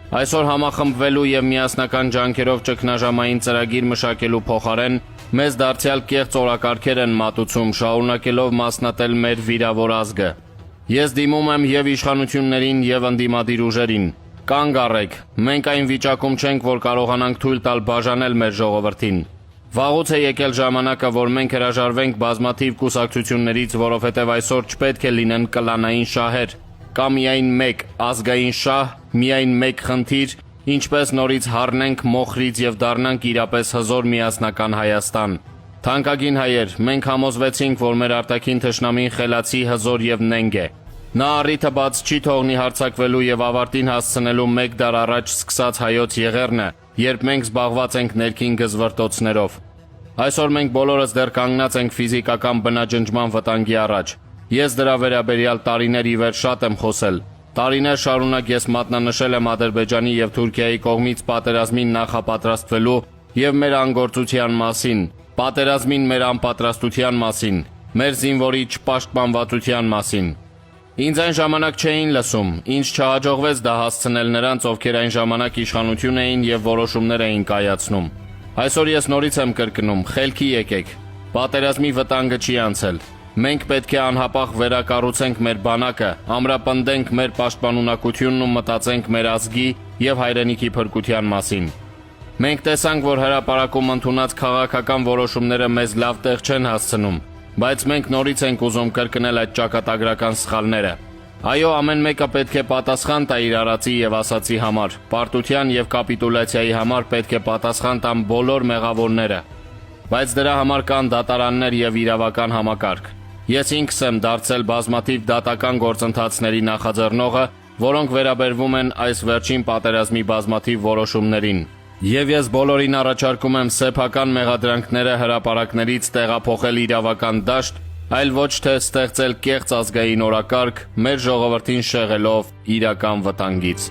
Այսօր համախմբվելու եւ միասնական ջանքերով ճգնաժամային ծրագիր մշակելու փոխարեն մեզ դարձյալ կեղծ օրակարգեր են մատուցում, շարունակելով մասնատել մեր վիրավոր ազգը։ Ես դիմում եմ եւ իշխանություններին եւ ընդդիմադիր ուժերին. կանգ առեք, մենք այն վիճակում չենք, որ կարողանանք թույլ տալ բաժանել մեր ժողովրդին։ Վաղուց է եկել ժամանակը, որ մենք հրաժարվենք բազմաթիվ կուսակցություններից, որովհետև այսօր չպետք է լինեն կլանային շահեր, կա միայն մեկ ազգային շահ, միայն մեկ խնդիր, ինչպես նորից հառնենք մոխրից եւ դառնանք իրապես հզոր միասնական Հայաստան։ Թանկագին հայեր, մենք համոզվեցինք, որ մեր արտաքին թշնամին խելացի, հզոր եւ նենգ է։ Նա առիթը բաց չի թողնի հարձակվելու եւ ավարտին հասցնելու մեկ դար առաջ սկսած հայոց եղեռնը, երբ մենք զբաղված ենք ներքին գզվրտոցներով։ Այսօր մենք բոլորս դեռ կանգնած ենք ֆիզիկական բնաջնջման վտանգի առաջ։ Ես դրա վերաբերյալ տարիներ ի վեր շատ եմ խոսել։ Տարիներ շարունակ ես մատնանշել եմ Ադրբեջանի եւ Թուրքիայի կողմից պատերազմին նախապատրաստվելու եւ մեր անգործության մասին, պատերազմին մեր անպատրաստության մասին, մեր զինվորի չպաշտպանվածության մասին։ Ինձ այն ժամանակ չէին լսում, ինձ չհաջողվեց դա հասցնել նրանց, ովքեր այն ժամանակ իշխանություն էին եւ որոշումներ էին կայացնում։ Այսօր ես նորից եմ կրկնում, խելքի եկեք։ Պատերազմի վտանգը չի անցել։ Մենք պետք է անհապաղ վերակառուցենք մեր բանակը, ամրապնդենք մեր պաշտպանունակությունն ու մտածենք մեր ազգի եւ հայրենիքի փրկության մասին։ Մենք տեսանք, որ հրապարակում ընդունած քաղաքական որոշումները մեզ լավ տեղ չեն հասցնում, բայց մենք նորից ենք ուզում կրկնել այդ ճակատագրական սխալները։ Այո, ամեն մեկը պետք է պատասխան տա իր արածի եւ ասացի համար, պարտության եւ կապիտուլյացիայի համար պետք է պատասխան տան բոլոր մեղավորները։ Բայց դրա համար կան դատարաններ եւ իրավական համակարգ։ Ես ինքս եմ դարձել բազմաթիվ դատական գործընթացների նախաձեռնողը, որոնք վերաբերվում են այս վերջին պատերազմի բազմաթիվ որոշումներին։ Եվ ես բոլորին առաջարկում եմ սեփական մեղադրանքները հրապարակներից տեղափոխել իրավական դաշտ, այլ ոչ թե ստեղծել կեղծ ազգային օրակարգ, մեր ժողովրդին շեղելով իրական վտանգից։